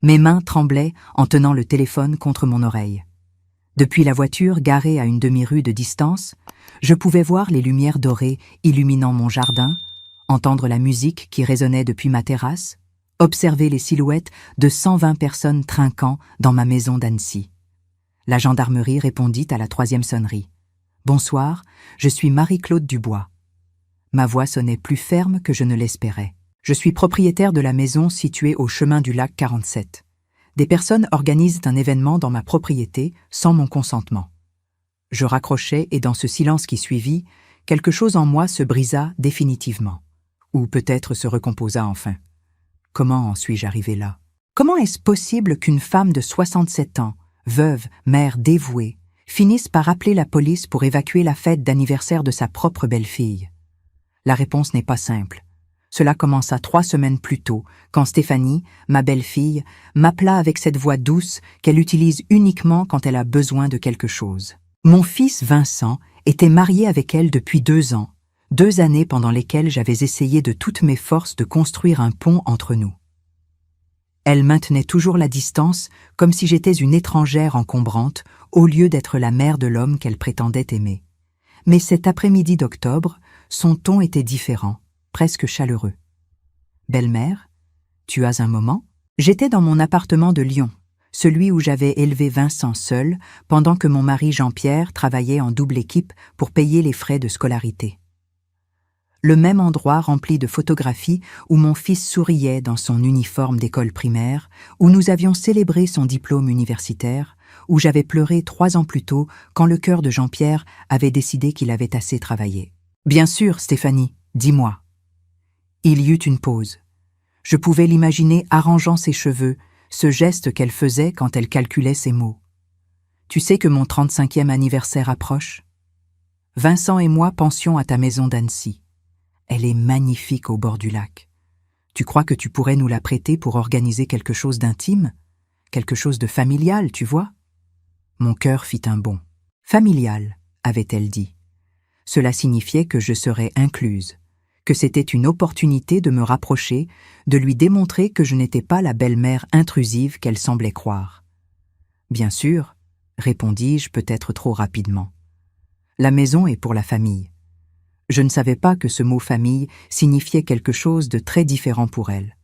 Mes mains tremblaient en tenant le téléphone contre mon oreille. Depuis la voiture garée à une demi-rue de distance, je pouvais voir les lumières dorées illuminant mon jardin, entendre la musique qui résonnait depuis ma terrasse, observer les silhouettes de 120 personnes trinquant dans ma maison d'Annecy. La gendarmerie répondit à la 3e sonnerie. « Bonsoir, je suis Marie-Claude Dubois. » Ma voix sonnait plus ferme que je ne l'espérais. Je suis propriétaire de la maison située au chemin du lac 47. Des personnes organisent un événement dans ma propriété sans mon consentement. Je raccrochai et dans ce silence qui suivit, quelque chose en moi se brisa définitivement. Ou peut-être se recomposa enfin. Comment en suis-je arrivé là? Comment est-ce possible qu'une femme de 67 ans, veuve, mère dévouée, finisse par appeler la police pour évacuer la fête d'anniversaire de sa propre belle-fille? La réponse n'est pas simple. Cela commença 3 semaines plus tôt, quand Stéphanie, ma belle-fille, m'appela avec cette voix douce qu'elle utilise uniquement quand elle a besoin de quelque chose. Mon fils Vincent était marié avec elle depuis 2 ans, 2 années pendant lesquelles j'avais essayé de toutes mes forces de construire un pont entre nous. Elle maintenait toujours la distance, comme si j'étais une étrangère encombrante, au lieu d'être la mère de l'homme qu'elle prétendait aimer. Mais cet après-midi d'octobre, son ton était différent, presque chaleureux. « Belle-mère, tu as un moment ?» J'étais dans mon appartement de Lyon, celui où j'avais élevé Vincent seul, pendant que mon mari Jean-Pierre travaillait en double équipe pour payer les frais de scolarité. Le même endroit rempli de photographies où mon fils souriait dans son uniforme d'école primaire, où nous avions célébré son diplôme universitaire, où j'avais pleuré 3 ans plus tôt quand le cœur de Jean-Pierre avait décidé qu'il avait assez travaillé. « Bien sûr, Stéphanie, dis-moi. » Il y eut une pause. Je pouvais l'imaginer arrangeant ses cheveux, ce geste qu'elle faisait quand elle calculait ses mots. « Tu sais que mon 35e anniversaire approche? Vincent et moi pensions à ta maison d'Annecy. Elle est magnifique au bord du lac. Tu crois que tu pourrais nous la prêter pour organiser quelque chose d'intime? Quelque chose de familial, tu vois? » Mon cœur fit un bond. « Familial, avait-elle dit. Cela signifiait que je serais incluse, que c'était une opportunité de me rapprocher, de lui démontrer que je n'étais pas la belle-mère intrusive qu'elle semblait croire. « Bien sûr, répondis-je peut-être trop rapidement. La maison est pour la famille. » Je ne savais pas que ce mot « famille » signifiait quelque chose de très différent pour elle.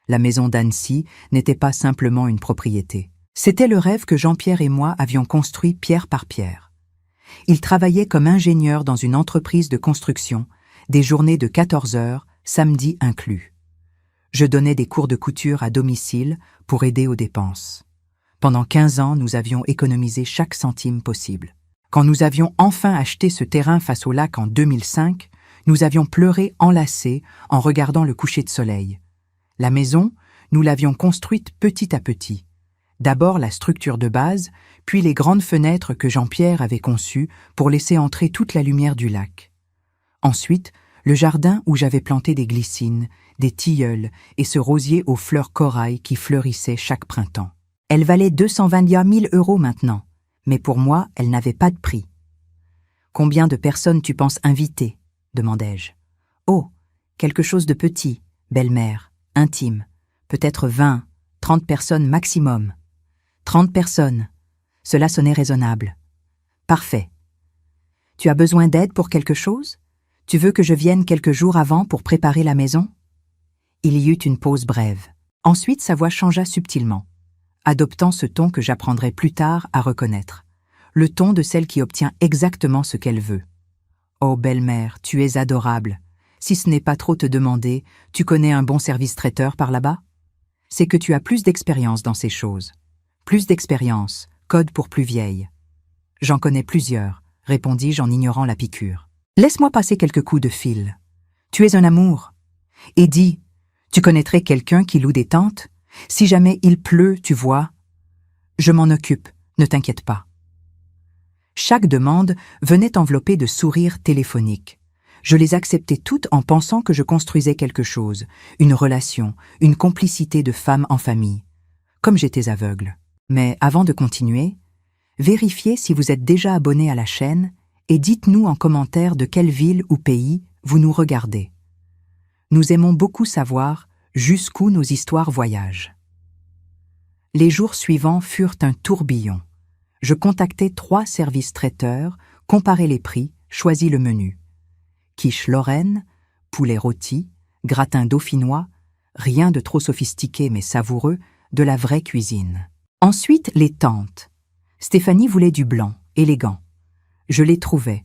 La maison d'Annecy n'était pas simplement une propriété. C'était le rêve que Jean-Pierre et moi avions construit pierre par pierre. Il travaillait comme ingénieur dans une entreprise de construction, des journées de 14 heures, samedi inclus. Je donnais des cours de couture à domicile pour aider aux dépenses. Pendant 15 ans, nous avions économisé chaque centime possible. Quand nous avions enfin acheté ce terrain face au lac en 2005, nous avions pleuré enlacés en regardant le coucher de soleil. La maison, nous l'avions construite petit à petit. D'abord la structure de base, puis les grandes fenêtres que Jean-Pierre avait conçues pour laisser entrer toute la lumière du lac. Ensuite, le jardin où j'avais planté des glycines, des tilleuls et ce rosier aux fleurs corail qui fleurissait chaque printemps. Elle valait 220 000 € maintenant, mais pour moi, elle n'avait pas de prix. « Combien de personnes tu penses inviter ?» demandai-je. « Oh, quelque chose de petit, belle-mère, intime, peut-être 20, 30 personnes maximum. » 30 personnes. Cela sonnait raisonnable. Parfait. Tu as besoin d'aide pour quelque chose? Tu veux que je vienne quelques jours avant pour préparer la maison? Il y eut une pause brève. Ensuite, sa voix changea subtilement, adoptant ce ton que j'apprendrai plus tard à reconnaître. Le ton de celle qui obtient exactement ce qu'elle veut. Oh, belle-mère, tu es adorable. Si ce n'est pas trop te demander, tu connais un bon service traiteur par là-bas? C'est que tu as plus d'expérience dans ces choses. Plus d'expérience, code pour plus vieille. J'en connais plusieurs, répondis-je en ignorant la piqûre. Laisse-moi passer quelques coups de fil. Tu es un amour. Et dis, tu connaîtrais quelqu'un qui loue des tentes? Si jamais il pleut, tu vois. Je m'en occupe, ne t'inquiète pas. Chaque demande venait enveloppée de sourires téléphoniques. Je les acceptais toutes en pensant que je construisais quelque chose, une relation, une complicité de femme en famille. Comme j'étais aveugle. Mais avant de continuer, vérifiez si vous êtes déjà abonné à la chaîne et dites-nous en commentaire de quelle ville ou pays vous nous regardez. Nous aimons beaucoup savoir jusqu'où nos histoires voyagent. Les jours suivants furent un tourbillon. Je contactai 3 services traiteurs, comparai les prix, choisis le menu. Quiche Lorraine, poulet rôti, gratin dauphinois, rien de trop sophistiqué mais savoureux, de la vraie cuisine. Ensuite, les tentes. Stéphanie voulait du blanc, élégant. Je les trouvai.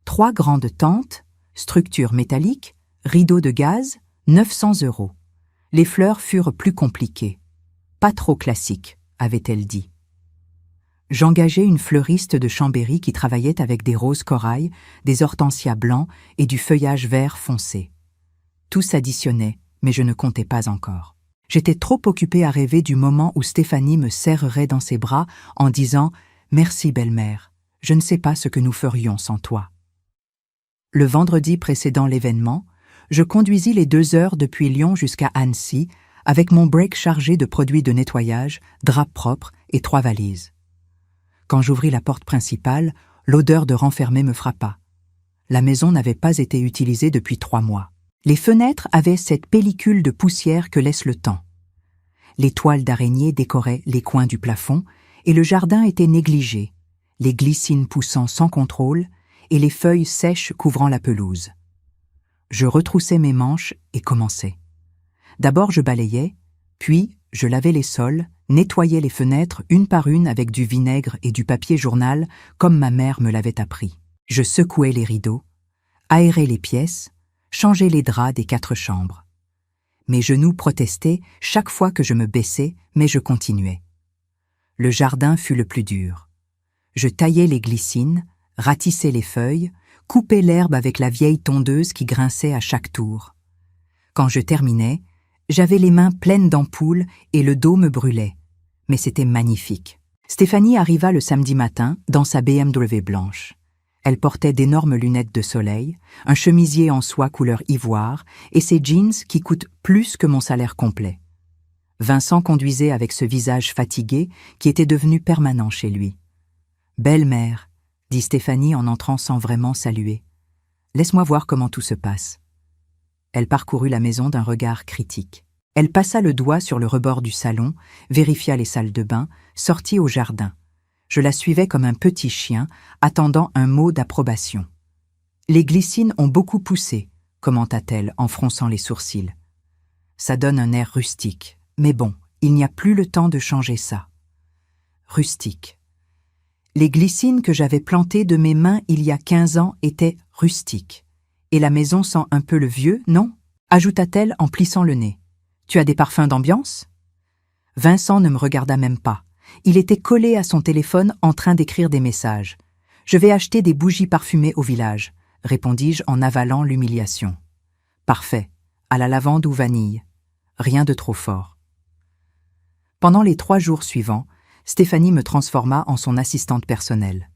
3 grandes tentes, structure métallique, rideaux de gaz, 900 €. Les fleurs furent plus compliquées. Pas trop classiques, avait-elle dit. J'engageai une fleuriste de Chambéry qui travaillait avec des roses corail, des hortensias blancs et du feuillage vert foncé. Tout s'additionnait, mais je ne comptais pas encore. J'étais trop occupée à rêver du moment où Stéphanie me serrerait dans ses bras en disant « Merci belle-mère, je ne sais pas ce que nous ferions sans toi ». Le vendredi précédant l'événement, je conduisis les 2 heures depuis Lyon jusqu'à Annecy avec mon break chargé de produits de nettoyage, draps propres et 3 valises. Quand j'ouvris la porte principale, l'odeur de renfermé me frappa. La maison n'avait pas été utilisée depuis 3 mois. Les fenêtres avaient cette pellicule de poussière que laisse le temps. Les toiles d'araignée décoraient les coins du plafond et le jardin était négligé, les glycines poussant sans contrôle et les feuilles sèches couvrant la pelouse. Je retroussai mes manches et commençai. D'abord je balayais, puis je lavais les sols, nettoyais les fenêtres une par une avec du vinaigre et du papier journal comme ma mère me l'avait appris. Je secouais les rideaux, aérais les pièces, changeais les draps des 4 chambres. Mes genoux protestaient chaque fois que je me baissais, mais je continuais. Le jardin fut le plus dur. Je taillais les glycines, ratissais les feuilles, coupais l'herbe avec la vieille tondeuse qui grinçait à chaque tour. Quand je terminais, j'avais les mains pleines d'ampoules et le dos me brûlait. Mais c'était magnifique. Stéphanie arriva le samedi matin dans sa BMW blanche. Elle portait d'énormes lunettes de soleil, un chemisier en soie couleur ivoire et ses jeans qui coûtent plus que mon salaire complet. Vincent conduisait avec ce visage fatigué qui était devenu permanent chez lui. « Belle-mère », dit Stéphanie en entrant sans vraiment saluer. « Laisse-moi voir comment tout se passe. » Elle parcourut la maison d'un regard critique. Elle passa le doigt sur le rebord du salon, vérifia les salles de bain, sortit au jardin. Je la suivais comme un petit chien, attendant un mot d'approbation. « Les glycines ont beaucoup poussé », commenta-t-elle en fronçant les sourcils. « Ça donne un air rustique, mais bon, il n'y a plus le temps de changer ça. » Rustique. Les glycines que j'avais plantées de mes mains il y a 15 ans étaient rustiques. Et la maison sent un peu le vieux, non ? Ajouta-t-elle en plissant le nez. Tu as des parfums d'ambiance ? Vincent ne me regarda même pas. Il était collé à son téléphone en train d'écrire des messages. Je vais acheter des bougies parfumées au village, répondis-je en avalant l'humiliation. Parfait, à la lavande ou vanille. Rien de trop fort. Pendant les 3 jours suivants, Stéphanie me transforma en son assistante personnelle.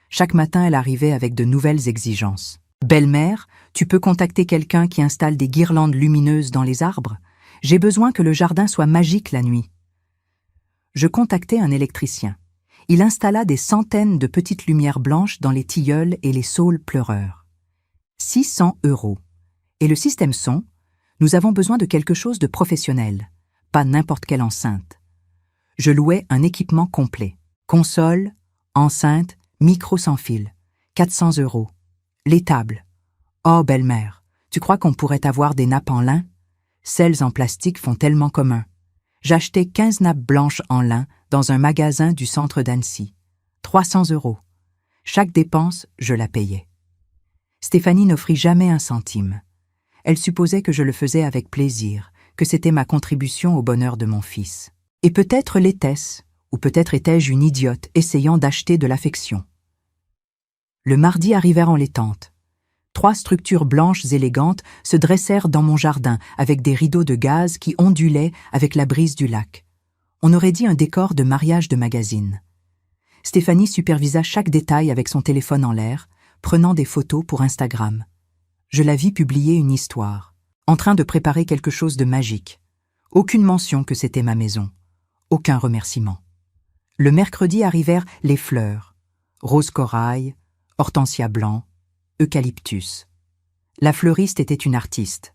Chaque matin, elle arrivait avec de nouvelles exigences. « Belle-mère, tu peux contacter quelqu'un qui installe des guirlandes lumineuses dans les arbres ? J'ai besoin que le jardin soit magique la nuit. » Je contactai un électricien. Il installa des centaines de petites lumières blanches dans les tilleuls et les saules pleureurs. 600 €. Et le système son ? Nous avons besoin de quelque chose de professionnel, pas n'importe quelle enceinte. Je louai un équipement complet. Console, enceinte, micro sans fil. 400 €. Les tables. Oh, belle-mère, tu crois qu'on pourrait avoir des nappes en lin ? Celles en plastique font tellement commun. J'achetai 15 nappes blanches en lin dans un magasin du centre d'Annecy. 300 €. Chaque dépense, je la payais. Stéphanie n'offrit jamais un centime. Elle supposait que je le faisais avec plaisir, que c'était ma contribution au bonheur de mon fils. Et peut-être l'était-ce, ou peut-être étais-je une idiote essayant d'acheter de l'affection. Le mardi arrivèrent les tentes. 3 structures blanches élégantes se dressèrent dans mon jardin avec des rideaux de gaz qui ondulaient avec la brise du lac. On aurait dit un décor de mariage de magazine. Stéphanie supervisa chaque détail avec son téléphone en l'air, prenant des photos pour Instagram. Je la vis publier une histoire, en train de préparer quelque chose de magique. Aucune mention que c'était ma maison. Aucun remerciement. Le mercredi arrivèrent les fleurs. Rose corail, hortensia blanc, eucalyptus. La fleuriste était une artiste.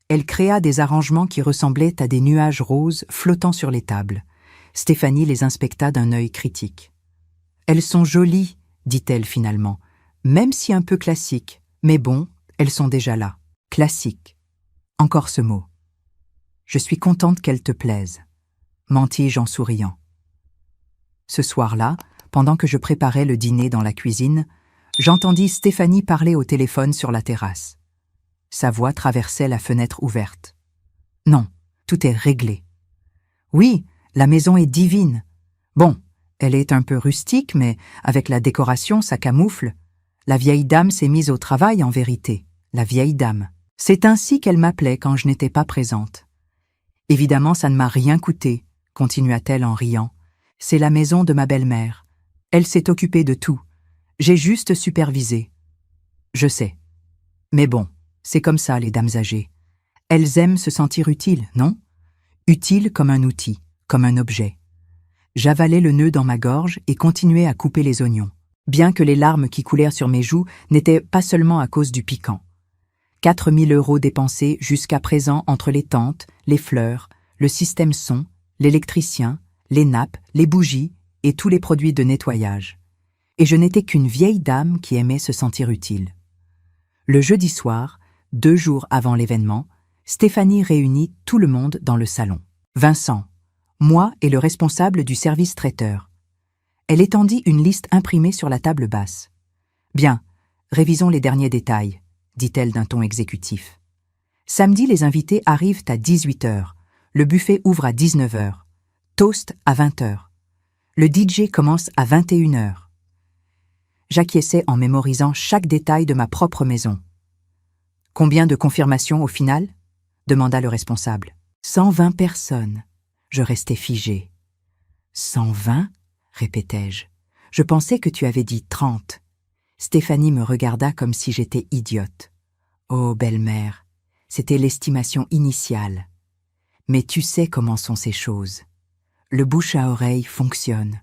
Elle créa des arrangements qui ressemblaient à des nuages roses flottant sur les tables. Stéphanie les inspecta d'un œil critique. « Elles sont jolies, dit-elle finalement, même si un peu classiques, mais bon, elles sont déjà là. Classiques. Encore ce mot. Je suis contente qu'elles te plaisent, mentis-je en souriant. Ce soir-là, pendant que je préparais le dîner dans la cuisine, j'entendis Stéphanie parler au téléphone sur la terrasse. Sa voix traversait la fenêtre ouverte. « Non, tout est réglé. Oui, la maison est divine. Bon, elle est un peu rustique, mais avec la décoration, ça camoufle. La vieille dame s'est mise au travail en vérité, la vieille dame. C'est ainsi qu'elle m'appelait quand je n'étais pas présente. Évidemment, ça ne m'a rien coûté, continua-t-elle en riant. C'est la maison de ma belle-mère. Elle s'est occupée de tout. J'ai juste supervisé. Je sais. Mais bon, c'est comme ça, les dames âgées. Elles aiment se sentir utiles, non? Utiles comme un outil, comme un objet. J'avalai le nœud dans ma gorge et continuai à couper les oignons, bien que les larmes qui coulèrent sur mes joues n'étaient pas seulement à cause du piquant. 4 000 € dépensés jusqu'à présent entre les tentes, les fleurs, le système son, l'électricien, les nappes, les bougies et tous les produits de nettoyage. Et je n'étais qu'une vieille dame qui aimait se sentir utile. Le jeudi soir, 2 jours avant l'événement, Stéphanie réunit tout le monde dans le salon. Vincent, moi et le responsable du service traiteur. Elle étendit une liste imprimée sur la table basse. « Bien, révisons les derniers détails, » dit-elle d'un ton exécutif. « Samedi, les invités arrivent à 18 h. Le buffet ouvre à 19 h. Toast à 20 h. Le DJ commence à 21 h. » J'acquiesçais en mémorisant chaque détail de ma propre maison. « Combien de confirmations au final ?» demanda le responsable. « 120 personnes. » Je restai figée. « 120 ?» répétai-je. « Je pensais que tu avais dit 30. » Stéphanie me regarda comme si j'étais idiote. « Oh, belle-mère, c'était l'estimation initiale. Mais tu sais comment sont ces choses. Le bouche à oreille fonctionne.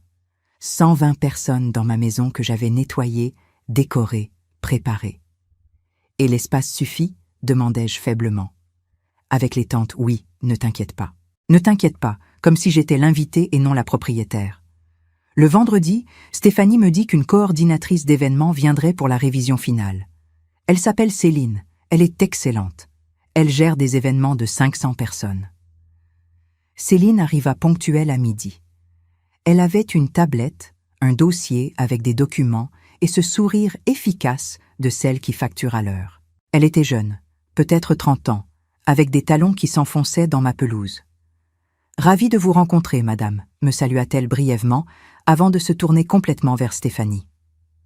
120 personnes dans ma maison que j'avais nettoyée, décorée, préparée. »« Et l'espace suffit ?» demandai-je faiblement. « Avec les tentes, oui, ne t'inquiète pas. Ne t'inquiète pas, comme si j'étais l'invitée et non la propriétaire. » Le vendredi, Stéphanie me dit qu'une coordinatrice d'événements viendrait pour la révision finale. Elle s'appelle Céline, elle est excellente. Elle gère des événements de 500 personnes. Céline arriva ponctuelle à midi. Elle avait une tablette, un dossier avec des documents et ce sourire efficace de celle qui facture à l'heure. Elle était jeune, peut-être 30 ans, avec des talons qui s'enfonçaient dans ma pelouse. « Ravie de vous rencontrer, madame », me salua-t-elle brièvement, avant de se tourner complètement vers Stéphanie.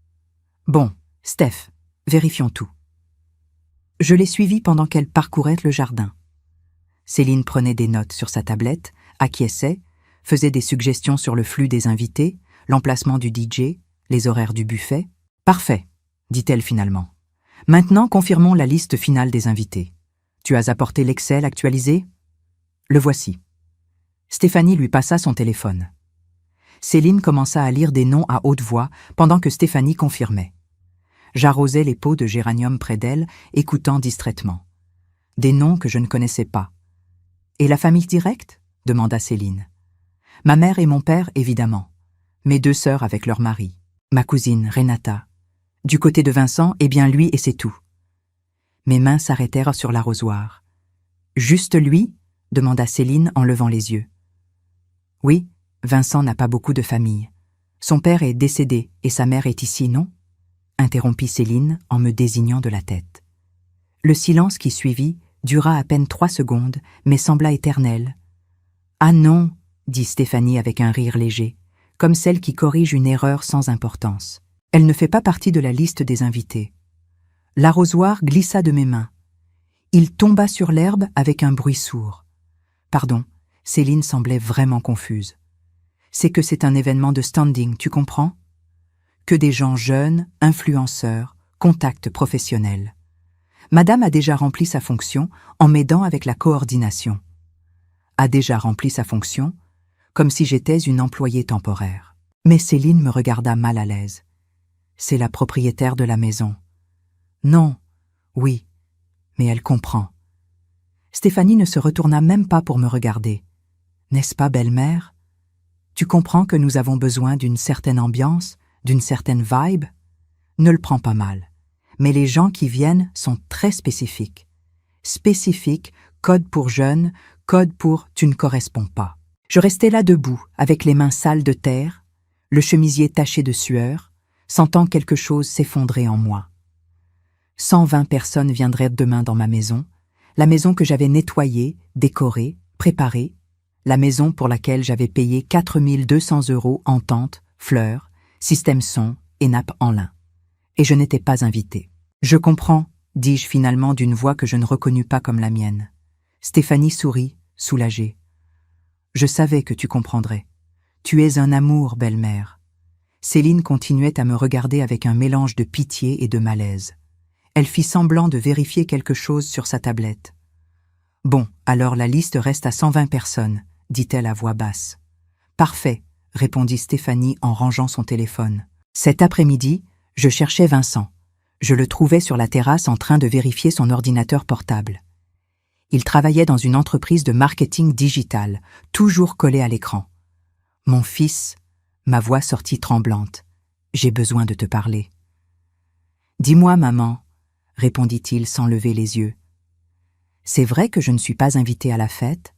« Bon, Steph, vérifions tout. » Je l'ai suivie pendant qu'elle parcourait le jardin. Céline prenait des notes sur sa tablette, acquiesçait, faisait des suggestions sur le flux des invités, l'emplacement du DJ, les horaires du buffet. « Parfait, » dit-elle finalement. « Maintenant, confirmons la liste finale des invités. Tu as apporté l'Excel actualisé ? Le voici. » Stéphanie lui passa son téléphone. Céline commença à lire des noms à haute voix pendant que Stéphanie confirmait. J'arrosais les pots de géranium près d'elle, écoutant distraitement. Des noms que je ne connaissais pas. « Et la famille directe ?» demanda Céline. « Ma mère et mon père, évidemment. Mes 2 sœurs avec leur mari. Ma cousine, Renata. Du côté de Vincent, eh bien lui et c'est tout. » Mes mains s'arrêtèrent sur l'arrosoir. « Juste lui ?» demanda Céline en levant les yeux. « Oui, Vincent n'a pas beaucoup de famille. Son père est décédé et sa mère est ici, non ?» interrompit Céline en me désignant de la tête. Le silence qui suivit dura à peine 3 secondes, mais sembla éternel. « Ah non !» dit Stéphanie avec un rire léger, comme celle qui corrige une erreur sans importance. Elle ne fait pas partie de la liste des invités. L'arrosoir glissa de mes mains. Il tomba sur l'herbe avec un bruit sourd. Pardon, Céline semblait vraiment confuse. C'est que c'est un événement de standing, tu comprends? Que des gens jeunes, influenceurs, contacts professionnels. Madame a déjà rempli sa fonction en m'aidant avec la coordination. A déjà rempli sa fonction, comme si j'étais une employée temporaire. Mais Céline me regarda mal à l'aise. C'est la propriétaire de la maison. Non, oui, mais elle comprend. Stéphanie ne se retourna même pas pour me regarder. N'est-ce pas, belle-mère? Tu comprends que nous avons besoin d'une certaine ambiance, d'une certaine vibe? Ne le prends pas mal. Mais les gens qui viennent sont très spécifiques. Spécifiques, code pour jeune, code pour tu ne corresponds pas. Je restais là debout, avec les mains sales de terre, le chemisier taché de sueur, sentant quelque chose s'effondrer en moi. 120 personnes viendraient demain dans ma maison, la maison que j'avais nettoyée, décorée, préparée, la maison pour laquelle j'avais payé 4 200 € en tente, fleurs, système son et nappe en lin. Et je n'étais pas invitée. Je comprends, dis-je finalement d'une voix que je ne reconnus pas comme la mienne. Stéphanie sourit, soulagée. Je savais que tu comprendrais. Tu es un amour, belle-mère. Céline continuait à me regarder avec un mélange de pitié et de malaise. Elle fit semblant de vérifier quelque chose sur sa tablette. Bon, alors la liste reste à 120 personnes, dit-elle à voix basse. Parfait, répondit Stéphanie en rangeant son téléphone. Cet après-midi, je cherchais Vincent. Je le trouvais sur la terrasse en train de vérifier son ordinateur portable. Il travaillait dans une entreprise de marketing digital, toujours collé à l'écran. « Mon fils », ma voix sortit tremblante, « j'ai besoin de te parler. »« Dis-moi, maman », répondit-il sans lever les yeux. « C'est vrai que je ne suis pas invité à la fête ?»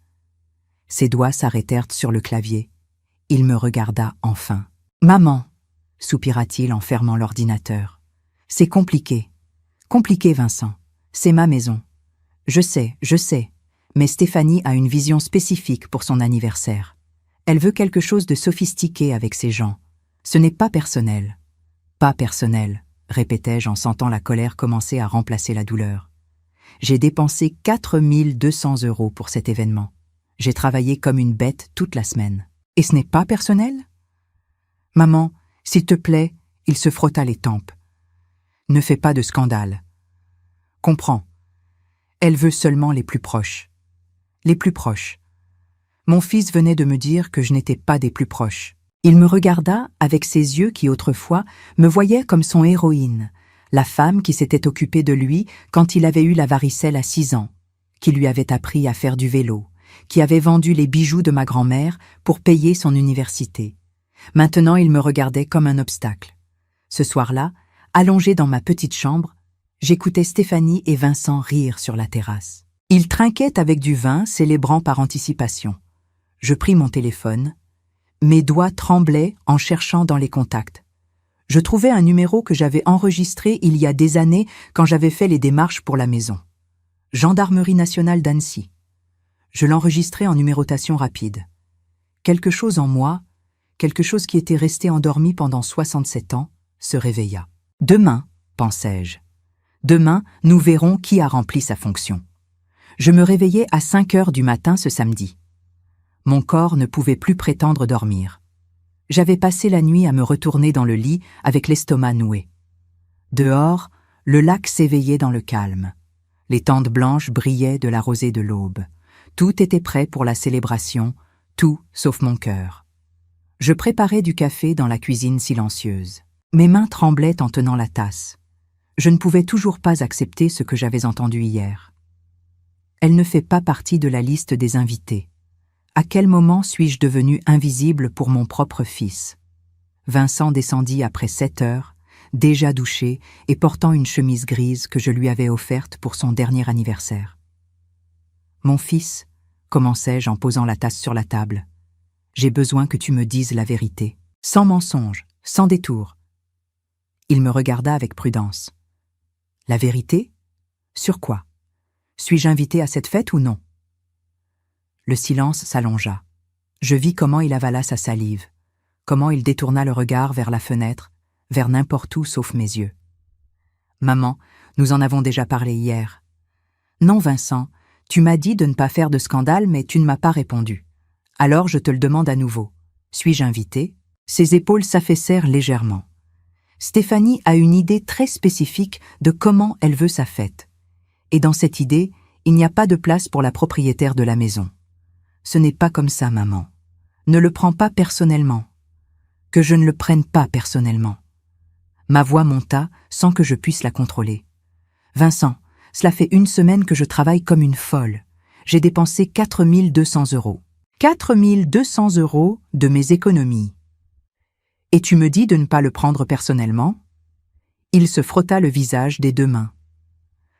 Ses doigts s'arrêtèrent sur le clavier. Il me regarda enfin. « Maman », soupira-t-il en fermant l'ordinateur. « C'est compliqué. Compliqué, Vincent. C'est ma maison. Je sais, mais Stéphanie a une vision spécifique pour son anniversaire. Elle veut quelque chose de sophistiqué avec ses gens. Ce n'est pas personnel. »« Pas personnel », répétai-je en sentant la colère commencer à remplacer la douleur. J'ai dépensé 4 200 € pour cet événement. J'ai travaillé comme une bête toute la semaine. Et ce n'est pas personnel ? Maman, s'il te plaît, il se frotta les tempes. Ne fais pas de scandale. Comprends. Elle veut seulement les plus proches. Les plus proches. Mon fils venait de me dire que je n'étais pas des plus proches. Il me regarda avec ses yeux qui autrefois me voyaient comme son héroïne, la femme qui s'était occupée de lui quand il avait eu la varicelle à 6 ans, qui lui avait appris à faire du vélo, qui avait vendu les bijoux de ma grand-mère pour payer son université. Maintenant, il me regardait comme un obstacle. Ce soir-là, allongé dans ma petite chambre, j'écoutais Stéphanie et Vincent rire sur la terrasse. Ils trinquaient avec du vin, célébrant par anticipation. Je pris mon téléphone. Mes doigts tremblaient en cherchant dans les contacts. Je trouvais un numéro que j'avais enregistré il y a des années quand j'avais fait les démarches pour la maison. Gendarmerie nationale d'Annecy. Je l'enregistrai en numérotation rapide. Quelque chose en moi, quelque chose qui était resté endormi pendant 67 ans, se réveilla. Demain, pensai-je. Demain, nous verrons qui a rempli sa fonction. Je me réveillai à 5 heures du matin ce samedi. Mon corps ne pouvait plus prétendre dormir. J'avais passé la nuit à me retourner dans le lit avec l'estomac noué. Dehors, le lac s'éveillait dans le calme. Les tentes blanches brillaient de la rosée de l'aube. Tout était prêt pour la célébration, tout sauf mon cœur. Je préparais du café dans la cuisine silencieuse. Mes mains tremblaient en tenant la tasse. Je ne pouvais toujours pas accepter ce que j'avais entendu hier. Elle ne fait pas partie de la liste des invités. À quel moment suis-je devenu invisible pour mon propre fils? Vincent descendit après 7 heures, déjà douché et portant une chemise grise que je lui avais offerte pour son dernier anniversaire. « Mon fils, » commençai-je en posant la tasse sur la table, « j'ai besoin que tu me dises la vérité, sans mensonge, sans détour. » Il me regarda avec prudence. « La vérité? Sur quoi? Suis-je invité à cette fête ou non? » Le silence s'allongea. Je vis comment il avala sa salive, comment il détourna le regard vers la fenêtre, vers n'importe où sauf mes yeux. « Maman, nous en avons déjà parlé hier. »« Non, Vincent, tu m'as dit de ne pas faire de scandale, mais tu ne m'as pas répondu. Alors je te le demande à nouveau. Suis-je invité ?» Ses épaules s'affaissèrent légèrement. Stéphanie a une idée très spécifique de comment elle veut sa fête. Et dans cette idée, il n'y a pas de place pour la propriétaire de la maison. Ce n'est pas comme ça, maman. Ne le prends pas personnellement. Que je ne le prenne pas personnellement. Ma voix monta sans que je puisse la contrôler. Vincent, cela fait 1 semaine que je travaille comme une folle. J'ai dépensé 4 200 €. 4 200 € de mes économies. Et tu me dis de ne pas le prendre personnellement? Il se frotta le visage des deux mains.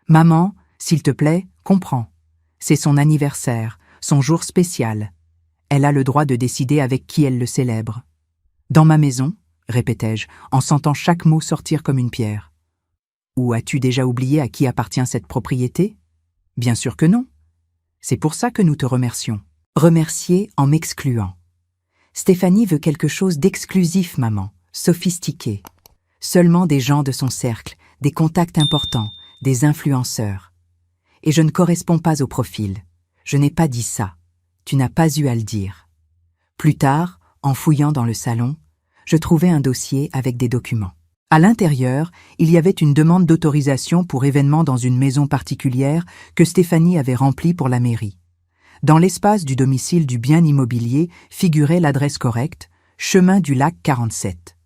Maman, s'il te plaît, comprends. C'est son anniversaire, son jour spécial. Elle a le droit de décider avec qui elle le célèbre. Dans ma maison, répétai-je, en sentant chaque mot sortir comme une pierre. Ou as-tu déjà oublié à qui appartient cette propriété? Bien sûr que non. C'est pour ça que nous te remercions. Remercier en m'excluant. Stéphanie veut quelque chose d'exclusif, maman, sophistiqué. Seulement des gens de son cercle, des contacts importants, des influenceurs. Et je ne corresponds pas au profil. Je n'ai pas dit ça. Tu n'as pas eu à le dire. Plus tard, en fouillant dans le salon, je trouvai un dossier avec des documents. À l'intérieur, il y avait une demande d'autorisation pour événement dans une maison particulière que Stéphanie avait remplie pour la mairie. Dans l'espace du domicile du bien immobilier figurait l'adresse correcte, chemin du lac 47.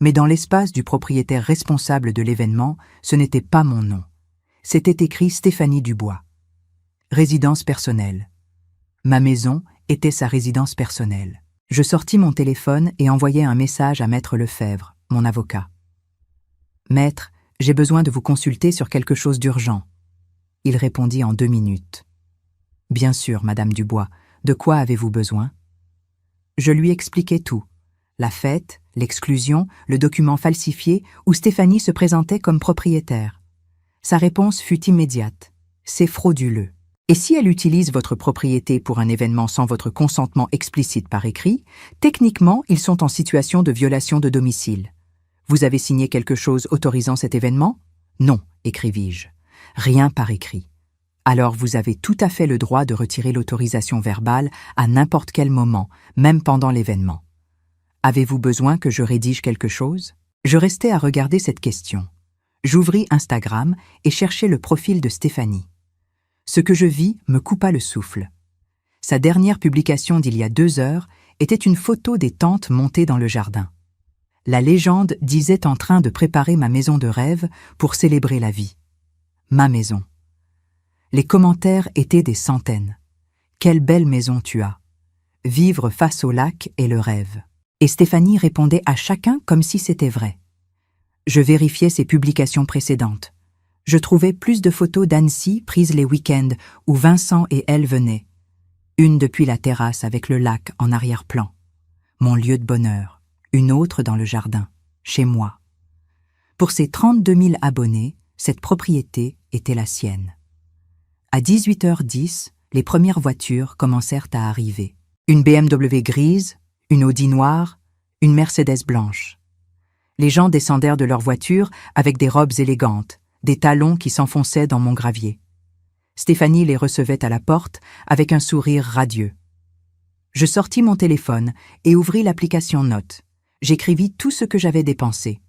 Mais dans l'espace du propriétaire responsable de l'événement, ce n'était pas mon nom. C'était écrit Stéphanie Dubois. Résidence personnelle. Ma maison était sa résidence personnelle. Je sortis mon téléphone et envoyai un message à Maître Lefebvre, mon avocat. « Maître, j'ai besoin de vous consulter sur quelque chose d'urgent. » Il répondit en 2 minutes. « Bien sûr, Madame Dubois, de quoi avez-vous besoin ?» Je lui expliquai tout. La fête, l'exclusion, le document falsifié où Stéphanie se présentait comme propriétaire. Sa réponse fut immédiate. « C'est frauduleux. Et si elle utilise votre propriété pour un événement sans votre consentement explicite par écrit, techniquement, ils sont en situation de violation de domicile. Vous avez signé quelque chose autorisant cet événement? Non, écrivis-je. Rien par écrit. Alors vous avez tout à fait le droit de retirer l'autorisation verbale à n'importe quel moment, même pendant l'événement. Avez-vous besoin que je rédige quelque chose? Je restais à regarder cette question. J'ouvris Instagram et cherchai le profil de Stéphanie. Ce que je vis me coupa le souffle. Sa dernière publication d'il y a 2 heures était une photo des tentes montées dans le jardin. La légende disait en train de préparer ma maison de rêve pour célébrer la vie. Ma maison. Les commentaires étaient des centaines. Quelle belle maison tu as. Vivre face au lac est le rêve. Et Stéphanie répondait à chacun comme si c'était vrai. Je vérifiais ses publications précédentes. Je trouvais plus de photos d'Annecy prises les week-ends où Vincent et elle venaient. Une depuis la terrasse avec le lac en arrière-plan. Mon lieu de bonheur. Une autre dans le jardin, chez moi. Pour ses 32 000 abonnés, cette propriété était la sienne. À 18h10, les premières voitures commencèrent à arriver. Une BMW grise, une Audi noire, une Mercedes blanche. Les gens descendirent de leur voiture avec des robes élégantes, des talons qui s'enfonçaient dans mon gravier. Stéphanie les recevait à la porte avec un sourire radieux. Je sortis mon téléphone et ouvris l'application Notes. J'écrivis tout ce que j'avais dépensé.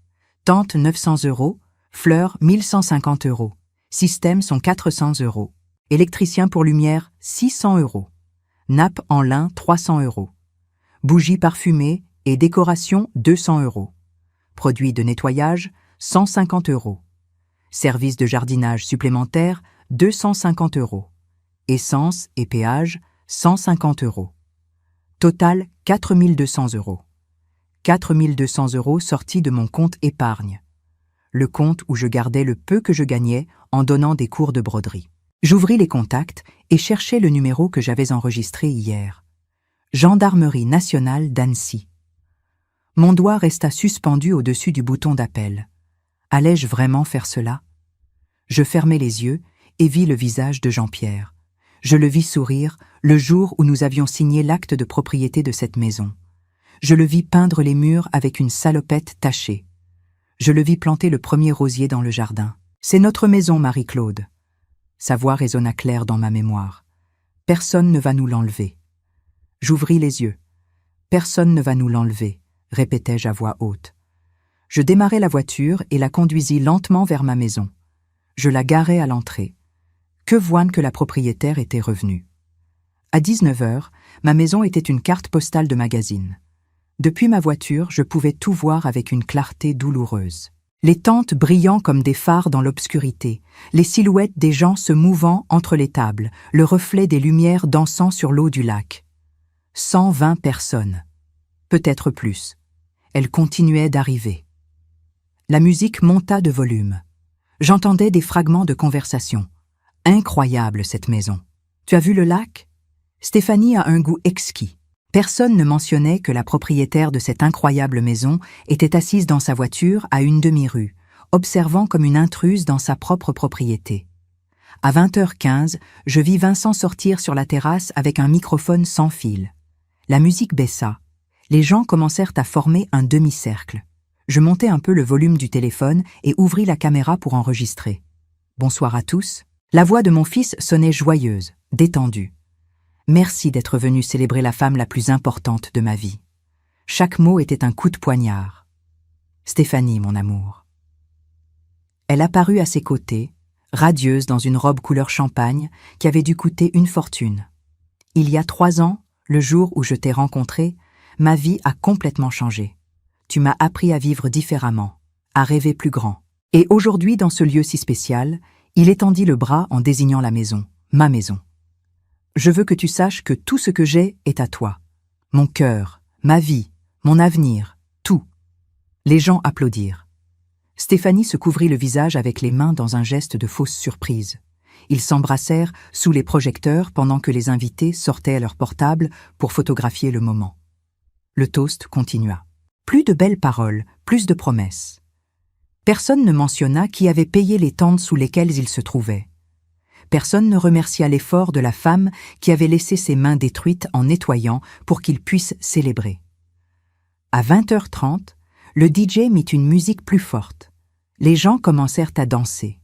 Tente 900 €, fleurs 1150 €, système sont 400 €, électricien pour lumière 600 €, nappe en lin 300 €, bougies parfumées et décoration 200 €, produits de nettoyage 150 €, service de jardinage supplémentaire 250 €, essence et péage 150 €. Total 4 200 €. 4 200 € sortis de mon compte épargne, le compte où je gardais le peu que je gagnais en donnant des cours de broderie. J'ouvris les contacts et cherchai le numéro que j'avais enregistré hier. Gendarmerie nationale d'Annecy. Mon doigt resta suspendu au-dessus du bouton d'appel. Allais-je vraiment faire cela? Je fermai les yeux et vis le visage de Jean-Pierre. Je le vis sourire le jour où nous avions signé l'acte de propriété de cette maison. Je le vis peindre les murs avec une salopette tachée. Je le vis planter le premier rosier dans le jardin. C'est notre maison, Marie-Claude. Sa voix résonna claire dans ma mémoire. Personne ne va nous l'enlever. J'ouvris les yeux. Personne ne va nous l'enlever, répétai-je à voix haute. Je démarrai la voiture et la conduisis lentement vers ma maison. Je la garai à l'entrée. Que voine que la propriétaire était revenue. À 19h, ma maison était une carte postale de magazine. Depuis ma voiture, je pouvais tout voir avec une clarté douloureuse. Les tentes brillant comme des phares dans l'obscurité, les silhouettes des gens se mouvant entre les tables, le reflet des lumières dansant sur l'eau du lac. 120 personnes. Peut-être plus. Elles continuaient d'arriver. La musique monta de volume. J'entendais des fragments de conversation. Incroyable cette maison. Tu as vu le lac? Stéphanie a un goût exquis. Personne ne mentionnait que la propriétaire de cette incroyable maison était assise dans sa voiture à une demi-rue, observant comme une intruse dans sa propre propriété. À 20h15, je vis Vincent sortir sur la terrasse avec un microphone sans fil. La musique baissa. Les gens commencèrent à former un demi-cercle. Je montai un peu le volume du téléphone et ouvris la caméra pour enregistrer. Bonsoir à tous. La voix de mon fils sonnait joyeuse, détendue. Merci d'être venu célébrer la femme la plus importante de ma vie. Chaque mot était un coup de poignard. Stéphanie, mon amour. Elle apparut à ses côtés, radieuse dans une robe couleur champagne qui avait dû coûter une fortune. Il y a 3 ans, le jour où je t'ai rencontré, ma vie a complètement changé. Tu m'as appris à vivre différemment, à rêver plus grand. Et aujourd'hui, dans ce lieu si spécial, il étendit le bras en désignant la maison, ma maison. Je veux que tu saches que tout ce que j'ai est à toi. Mon cœur, ma vie, mon avenir, tout. Les gens applaudirent. Stéphanie se couvrit le visage avec les mains dans un geste de fausse surprise. Ils s'embrassèrent sous les projecteurs pendant que les invités sortaient leur portable pour photographier le moment. Le toast continua. Plus de belles paroles, plus de promesses. Personne ne mentionna qui avait payé les tentes sous lesquelles ils se trouvaient. Personne ne remercia l'effort de la femme qui avait laissé ses mains détruites en nettoyant pour qu'ils puissent célébrer. À 20h30, le DJ mit une musique plus forte. Les gens commencèrent à danser.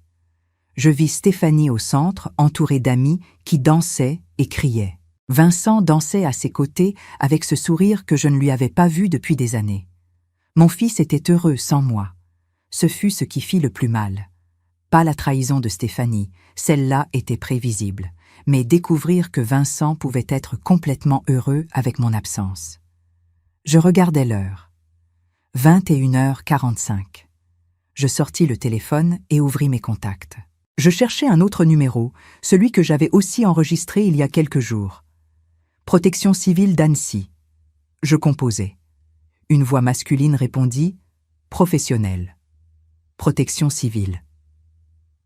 Je vis Stéphanie au centre, entourée d'amis qui dansaient et criaient. Vincent dansait à ses côtés avec ce sourire que je ne lui avais pas vu depuis des années. Mon fils était heureux sans moi. Ce fut ce qui fit le plus mal. Pas la trahison de Stéphanie, celle-là était prévisible, mais découvrir que Vincent pouvait être complètement heureux avec mon absence. Je regardais l'heure. 21h45. Je sortis le téléphone et ouvris mes contacts. Je cherchais un autre numéro, celui que j'avais aussi enregistré il y a quelques jours. Protection civile d'Annecy. Je composais. Une voix masculine répondit « Professionnel. Protection civile. »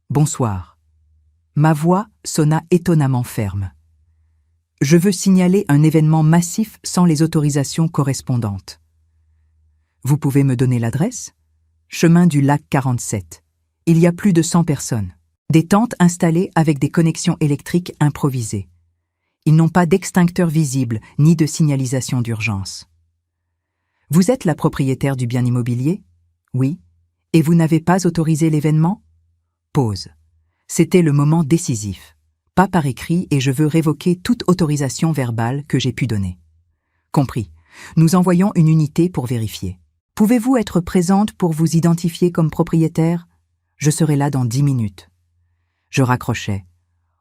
Bonsoir. Ma voix sonna étonnamment ferme. Je veux signaler un événement massif sans les autorisations correspondantes. Vous pouvez me donner l'adresse? Chemin du lac 47. Il y a plus de 100 personnes. Des tentes installées avec des connexions électriques improvisées. Ils n'ont pas d'extincteur visible ni de signalisation d'urgence. Vous êtes la propriétaire du bien immobilier? Oui. Et vous n'avez pas autorisé l'événement? Pause. C'était le moment décisif. Pas par écrit et je veux révoquer toute autorisation verbale que j'ai pu donner. Compris. Nous envoyons une unité pour vérifier. Pouvez-vous être présente pour vous identifier comme propriétaire? Je serai là dans 10 minutes. Je raccrochais.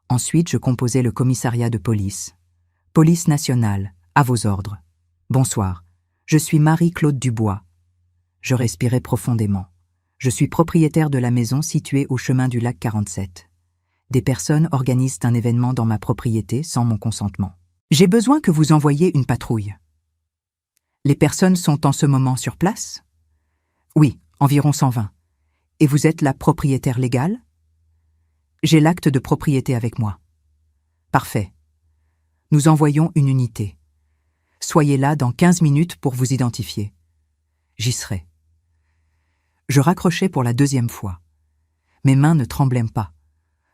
Ensuite, je composais le commissariat de police. Police nationale, à vos ordres. Bonsoir. Je suis Marie-Claude Dubois. Je respirais profondément. Je suis propriétaire de la maison située au chemin du lac 47. Des personnes organisent un événement dans ma propriété sans mon consentement. J'ai besoin que vous envoyiez une patrouille. Les personnes sont en ce moment sur place? Oui, environ 120. Et vous êtes la propriétaire légale? J'ai l'acte de propriété avec moi. Parfait. Nous envoyons une unité. Soyez là dans 15 minutes pour vous identifier. J'y serai. Je raccrochais pour la 2e fois. Mes mains ne tremblaient pas.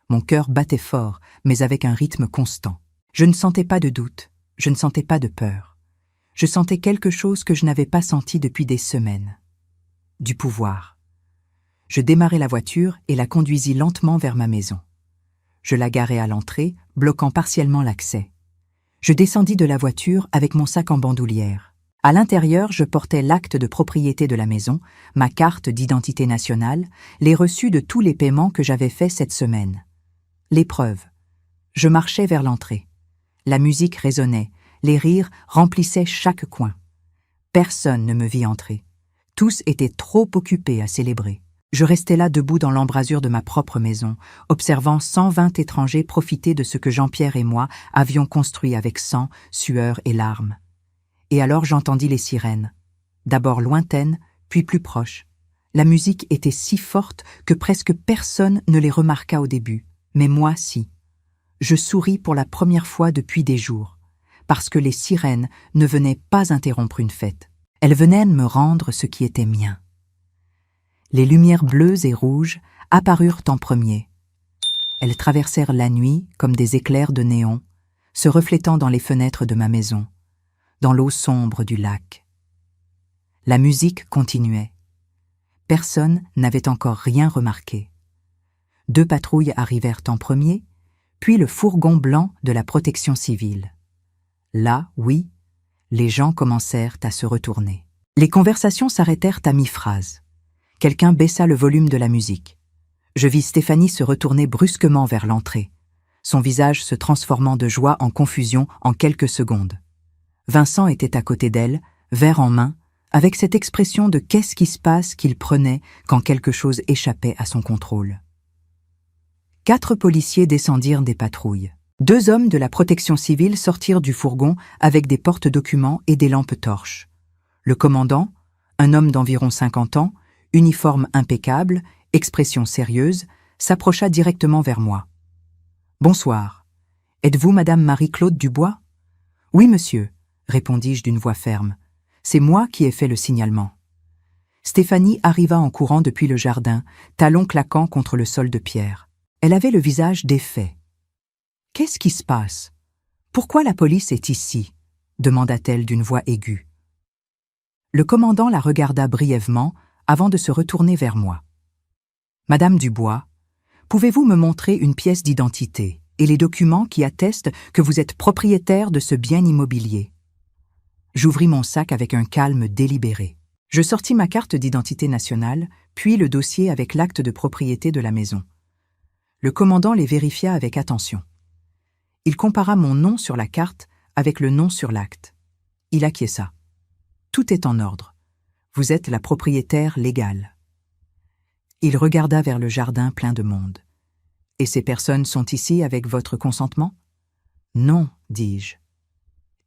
Mon cœur battait fort, mais avec un rythme constant. Je ne sentais pas de doute, je ne sentais pas de peur. Je sentais quelque chose que je n'avais pas senti depuis des semaines. Du pouvoir. Je démarrai la voiture et la conduisis lentement vers ma maison. Je la garai à l'entrée, bloquant partiellement l'accès. Je descendis de la voiture avec mon sac en bandoulière. À l'intérieur, je portais l'acte de propriété de la maison, ma carte d'identité nationale, les reçus de tous les paiements que j'avais faits cette semaine. Les preuves. Je marchais vers l'entrée. La musique résonnait, les rires remplissaient chaque coin. Personne ne me vit entrer. Tous étaient trop occupés à célébrer. Je restais là debout dans l'embrasure de ma propre maison, observant 120 étrangers profiter de ce que Jean-Pierre et moi avions construit avec sang, sueur et larmes. Et alors j'entendis les sirènes, d'abord lointaines, puis plus proches. La musique était si forte que presque personne ne les remarqua au début, mais moi si. Je souris pour la première fois depuis des jours, parce que les sirènes ne venaient pas interrompre une fête. Elles venaient me rendre ce qui était mien. Les lumières bleues et rouges apparurent en premier. Elles traversèrent la nuit comme des éclairs de néon, se reflétant dans les fenêtres de ma maison, dans l'eau sombre du lac. La musique continuait. Personne n'avait encore rien remarqué. 2 patrouilles arrivèrent en premier, puis le fourgon blanc de la protection civile. Là, oui, les gens commencèrent à se retourner. Les conversations s'arrêtèrent à mi-phrase. Quelqu'un baissa le volume de la musique. Je vis Stéphanie se retourner brusquement vers l'entrée, son visage se transformant de joie en confusion en quelques secondes. Vincent était à côté d'elle, verre en main, avec cette expression de « qu'est-ce qui se passe » qu'il prenait quand quelque chose échappait à son contrôle. 4 policiers descendirent des patrouilles. 2 hommes de la protection civile sortirent du fourgon avec des porte-documents et des lampes torches. Le commandant, un homme d'environ 50 ans, uniforme impeccable, expression sérieuse, s'approcha directement vers moi. « Bonsoir. Êtes-vous Madame Marie-Claude Dubois ?»« Oui, monsieur, » répondis-je d'une voix ferme. « C'est moi qui ai fait le signalement. » Stéphanie arriva en courant depuis le jardin, talons claquant contre le sol de pierre. Elle avait le visage défait. « Qu'est-ce qui se passe? Pourquoi la police est ici ?» demanda-t-elle d'une voix aiguë. Le commandant la regarda brièvement avant de se retourner vers moi. « Madame Dubois, pouvez-vous me montrer une pièce d'identité et les documents qui attestent que vous êtes propriétaire de ce bien immobilier ?» J'ouvris mon sac avec un calme délibéré. Je sortis ma carte d'identité nationale, puis le dossier avec l'acte de propriété de la maison. Le commandant les vérifia avec attention. Il compara mon nom sur la carte avec le nom sur l'acte. Il acquiesça. « Tout est en ordre. Vous êtes la propriétaire légale. » Il regarda vers le jardin plein de monde. « Et ces personnes sont ici avec votre consentement ?»« Non, dis-je. »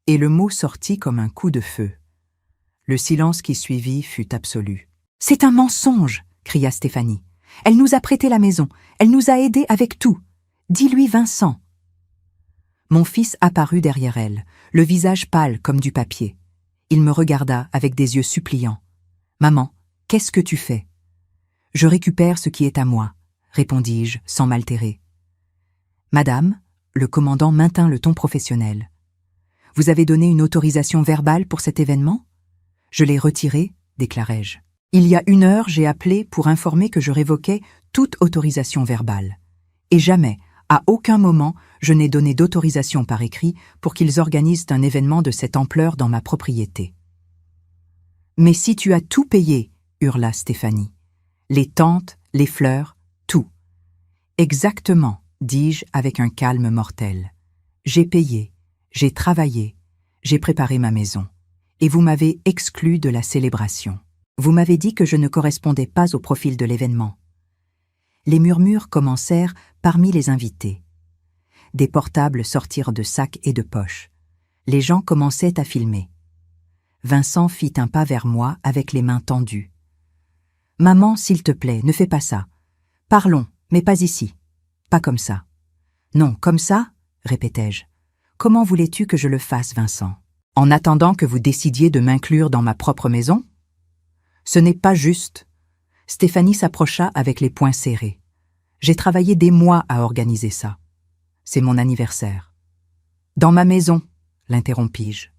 Et le mot sortit comme un coup de feu. Le silence qui suivit fut absolu. « C'est un mensonge !» cria Stéphanie. « Elle nous a prêté la maison, elle nous a aidés avec tout. Dis-lui Vincent. » Mon fils apparut derrière elle, le visage pâle comme du papier. Il me regarda avec des yeux suppliants. « Maman, qu'est-ce que tu fais ?»« Je récupère ce qui est à moi, » répondis-je sans m'altérer. « Madame, » le commandant maintint le ton professionnel. « Vous avez donné une autorisation verbale pour cet événement ?»« Je l'ai retirée, » déclarai-je. « Il y a 1 heure, j'ai appelé pour informer que je révoquais toute autorisation verbale. Et jamais, à aucun moment, je n'ai donné d'autorisation par écrit pour qu'ils organisent un événement de cette ampleur dans ma propriété. »« Mais si tu as tout payé, » hurla Stéphanie. « Les tentes, les fleurs, tout. »« Exactement, » dis-je avec un calme mortel. « J'ai payé, j'ai travaillé, j'ai préparé ma maison. Et vous m'avez exclu de la célébration. Vous m'avez dit que je ne correspondais pas au profil de l'événement. » Les murmures commencèrent parmi les invités. Des portables sortirent de sacs et de poches. Les gens commençaient à filmer. Vincent fit un pas vers moi avec les mains tendues. « Maman, s'il te plaît, ne fais pas ça. Parlons, mais pas ici. Pas comme ça. »« Non, comme ça ?» répétai-je. « Comment voulais-tu que je le fasse, Vincent? En attendant que vous décidiez de m'inclure dans ma propre maison ? Ce n'est pas juste. » Stéphanie s'approcha avec les poings serrés. « J'ai travaillé des mois à organiser ça. C'est mon anniversaire. »« Dans ma maison, » l'interrompis-je.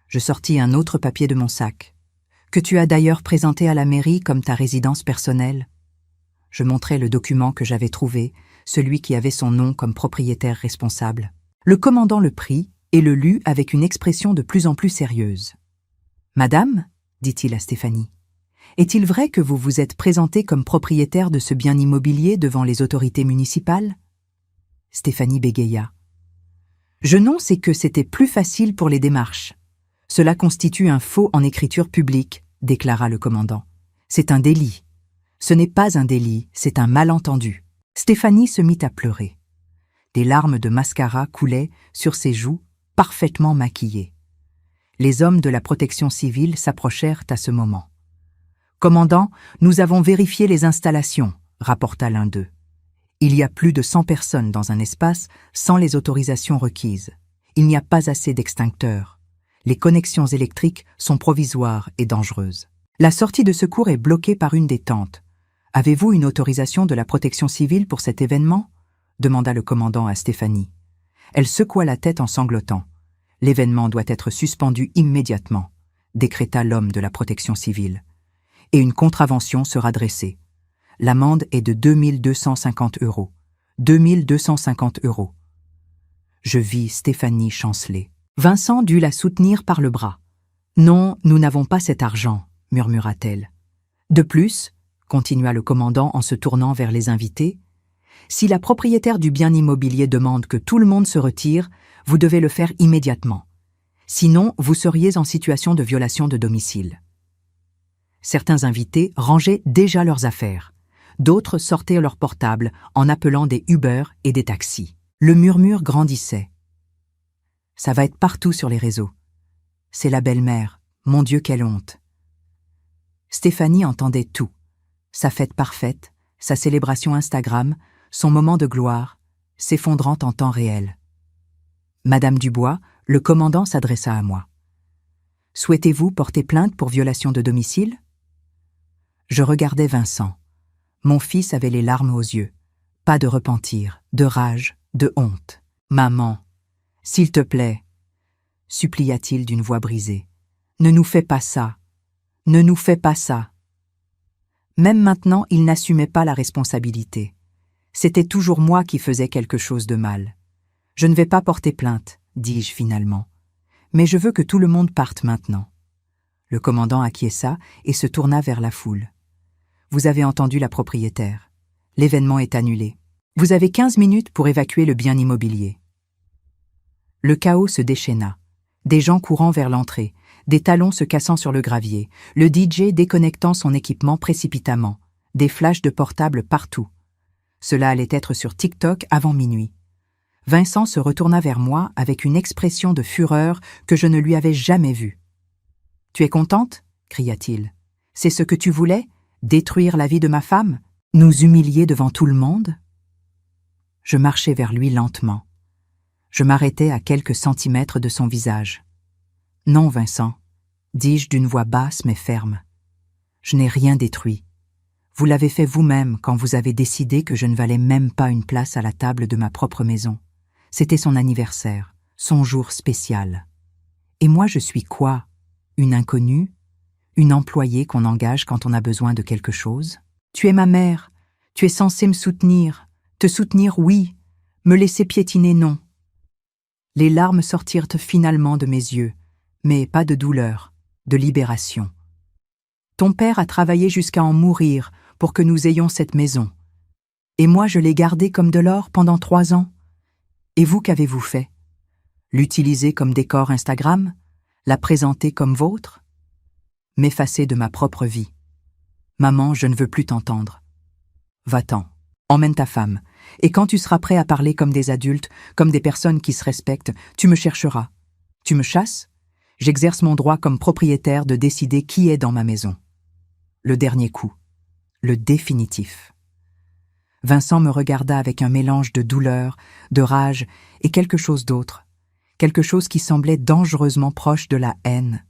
Je sortis un autre papier de mon sac, que tu as d'ailleurs présenté à la mairie comme ta résidence personnelle. Je montrai le document que j'avais trouvé, celui qui avait son nom comme propriétaire responsable. Le commandant le prit et le lut avec une expression de plus en plus sérieuse. « Madame, » dit-il à Stéphanie, « est-il vrai que vous vous êtes présentée comme propriétaire de ce bien immobilier devant les autorités municipales ?» Stéphanie bégaya. « Je non, c'est que c'était plus facile pour les démarches. Cela constitue un faux en écriture publique, » déclara le commandant. « C'est un délit. Ce n'est pas un délit, c'est un malentendu. Stéphanie se mit à pleurer. Des larmes de mascara coulaient sur ses joues, parfaitement maquillées. Les hommes de la protection civile s'approchèrent à ce moment. « Commandant, nous avons vérifié les installations », rapporta l'un d'eux. Il y a plus de 100 personnes dans un espace sans les autorisations requises. Il n'y a pas assez d'extincteurs. Les connexions électriques sont provisoires et dangereuses. La sortie de secours est bloquée par une des tentes. Avez-vous une autorisation de la protection civile pour cet événement ? Demanda le commandant à Stéphanie. Elle secoua la tête en sanglotant. L'événement doit être suspendu immédiatement, décréta l'homme de la protection civile. Et une contravention sera dressée. L'amende est de 2250 €. 2250 €. Je vis Stéphanie chanceler. Vincent dut la soutenir par le bras. « Non, nous n'avons pas cet argent », murmura-t-elle. « De plus, » continua le commandant en se tournant vers les invités, « si la propriétaire du bien immobilier demande que tout le monde se retire, vous devez le faire immédiatement. Sinon, vous seriez en situation de violation de domicile. » Certains invités rangeaient déjà leurs affaires. D'autres sortaient leur portable en appelant des Uber et des taxis. Le murmure grandissait. Ça va être partout sur les réseaux. C'est la belle-mère. Mon Dieu, quelle honte. Stéphanie entendait tout. Sa fête parfaite, sa célébration Instagram, son moment de gloire, s'effondrant en temps réel. Madame Dubois, le commandant s'adressa à moi. « Souhaitez-vous porter plainte pour violation de domicile ?» Je regardais Vincent. Mon fils avait les larmes aux yeux. Pas de repentir, de rage, de honte. « Maman, s'il te plaît, » supplia-t-il d'une voix brisée. « Ne nous fais pas ça. Ne nous fais pas ça. » Même maintenant, il n'assumait pas la responsabilité. C'était toujours moi qui faisais quelque chose de mal. « Je ne vais pas porter plainte, » dis-je finalement. « Mais je veux que tout le monde parte maintenant. » Le commandant acquiesça et se tourna vers la foule. « Vous avez entendu la propriétaire. L'événement est annulé. Vous avez 15 minutes pour évacuer le bien immobilier. » Le chaos se déchaîna. Des gens courant vers l'entrée, des talons se cassant sur le gravier, le DJ déconnectant son équipement précipitamment, des flashs de portable partout. Cela allait être sur TikTok avant minuit. Vincent se retourna vers moi avec une expression de fureur que je ne lui avais jamais vue. « Tu es contente ?» cria-t-il. « C'est ce que tu voulais ? Détruire la vie de ma femme ? Nous humilier devant tout le monde ?» Je marchais vers lui lentement. Je m'arrêtais à quelques centimètres de son visage. « Non, Vincent, » dis-je d'une voix basse mais ferme. « Je n'ai rien détruit. Vous l'avez fait vous-même quand vous avez décidé que je ne valais même pas une place à la table de ma propre maison. C'était son anniversaire, son jour spécial. Et moi je suis quoi ? Une inconnue ? Une employée qu'on engage quand on a besoin de quelque chose ? Tu es ma mère, tu es censée me soutenir. Te soutenir, oui, me laisser piétiner, non. » Les larmes sortirent finalement de mes yeux, mais pas de douleur, de libération. « Ton père a travaillé jusqu'à en mourir pour que nous ayons cette maison. Et moi je l'ai gardée comme de l'or pendant 3 ans. Et vous, qu'avez-vous fait ? L'utiliser comme décor Instagram ? La présenter comme vôtre ? M'effacer de ma propre vie. Maman, je ne veux plus t'entendre. Va-t'en, emmène ta femme, et quand tu seras prêt à parler comme des adultes, comme des personnes qui se respectent, tu me chercheras. Tu me chasses ? J'exerce mon droit comme propriétaire de décider qui est dans ma maison. Le dernier coup, le définitif. » Vincent me regarda avec un mélange de douleur, de rage et quelque chose d'autre, quelque chose qui semblait dangereusement proche de la haine.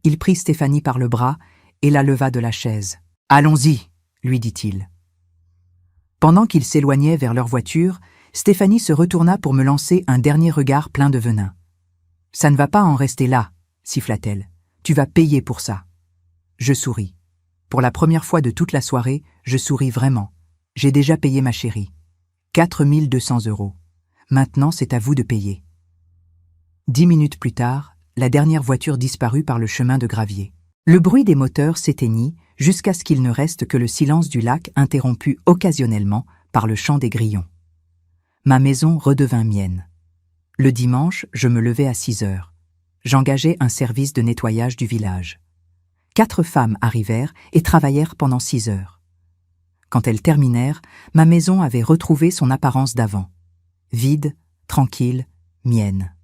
Il prit Stéphanie par le bras et la leva de la chaise. « Allons-y », lui dit-il. Pendant qu'ils s'éloignaient vers leur voiture, Stéphanie se retourna pour me lancer un dernier regard plein de venin. « Ça ne va pas en rester là, » siffla-t-elle. « Tu vas payer pour ça. » Je souris. Pour la première fois de toute la soirée, je souris vraiment. J'ai déjà payé ma chérie. 4 200 €. Maintenant, c'est à vous de payer. 10 minutes plus tard, la dernière voiture disparut par le chemin de gravier. Le bruit des moteurs s'éteignit jusqu'à ce qu'il ne reste que le silence du lac interrompu occasionnellement par le chant des grillons. Ma maison redevint mienne. Le dimanche, je me levai à 6 heures. J'engageai un service de nettoyage du village. 4 femmes arrivèrent et travaillèrent pendant 6 heures. Quand elles terminèrent, ma maison avait retrouvé son apparence d'avant. Vide, tranquille, mienne.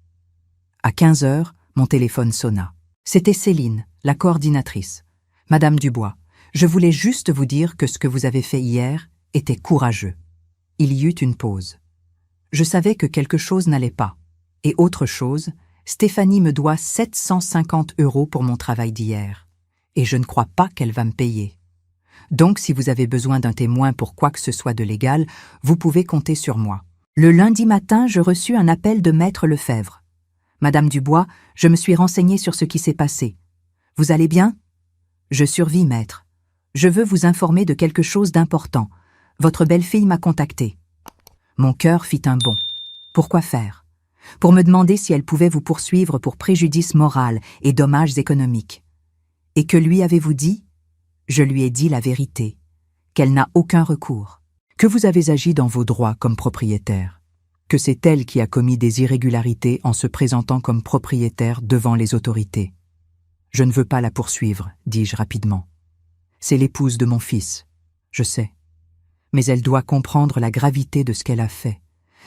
À 15 heures, mon téléphone sonna. C'était Céline, la coordinatrice. « Madame Dubois, je voulais juste vous dire que ce que vous avez fait hier était courageux. » Il y eut une pause. Je savais que quelque chose n'allait pas. Et autre chose, Stéphanie me doit 750 € pour mon travail d'hier. Et je ne crois pas qu'elle va me payer. Donc, si vous avez besoin d'un témoin pour quoi que ce soit de légal, vous pouvez compter sur moi. Le lundi matin, je reçus un appel de Maître Lefebvre. « Madame Dubois, je me suis renseignée sur ce qui s'est passé. Vous allez bien ? » « Je survis, maître. Je veux vous informer de quelque chose d'important. Votre belle-fille m'a contacté. » Mon cœur fit un bond. Pourquoi faire ? Pour me demander si elle pouvait vous poursuivre pour préjudice moral et dommages économiques. Et que lui avez-vous dit ? Je lui ai dit la vérité, qu'elle n'a aucun recours. Que vous avez agi dans vos droits comme propriétaire. Que c'est elle qui a commis des irrégularités en se présentant comme propriétaire devant les autorités. Je ne veux pas la poursuivre, dis-je rapidement. C'est l'épouse de mon fils, je sais. Mais elle doit comprendre la gravité de ce qu'elle a fait.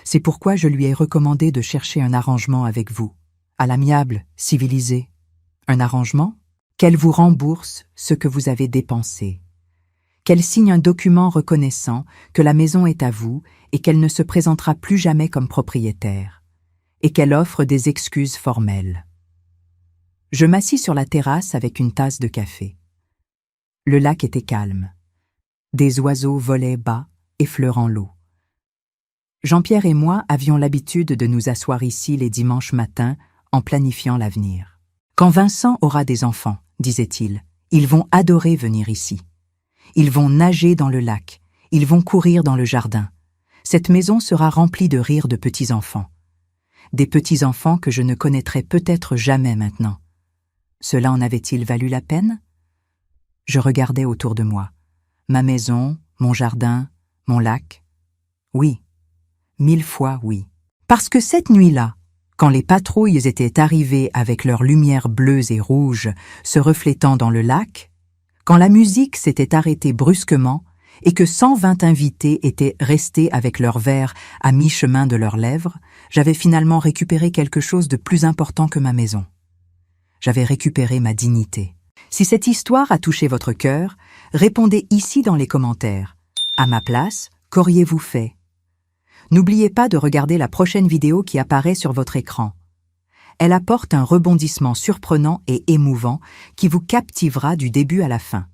C'est pourquoi je lui ai recommandé de chercher un arrangement avec vous, à l'amiable, civilisé. Un arrangement ? Qu'elle vous rembourse ce que vous avez dépensé. Qu'elle signe un document reconnaissant que la maison est à vous et qu'elle ne se présentera plus jamais comme propriétaire. Et qu'elle offre des excuses formelles. Je m'assis sur la terrasse avec une tasse de café. Le lac était calme. Des oiseaux volaient bas, effleurant l'eau. Jean-Pierre et moi avions l'habitude de nous asseoir ici les dimanches matins en planifiant l'avenir. Quand Vincent aura des enfants, disait-il, ils vont adorer venir ici. Ils vont nager dans le lac, ils vont courir dans le jardin. Cette maison sera remplie de rires de petits-enfants. Des petits-enfants que je ne connaîtrai peut-être jamais maintenant. Cela en avait-il valu la peine ? Je regardais autour de moi. Ma maison, mon jardin, mon lac. Oui, 1000 fois oui. Parce que cette nuit-là, quand les patrouilles étaient arrivées avec leurs lumières bleues et rouges se reflétant dans le lac, quand la musique s'était arrêtée brusquement et que 120 invités étaient restés avec leurs verres à mi-chemin de leurs lèvres, j'avais finalement récupéré quelque chose de plus important que ma maison. J'avais récupéré ma dignité. Si cette histoire a touché votre cœur, répondez ici dans les commentaires. À ma place, qu'auriez-vous fait ? N'oubliez pas de regarder la prochaine vidéo qui apparaît sur votre écran. Elle apporte un rebondissement surprenant et émouvant qui vous captivera du début à la fin.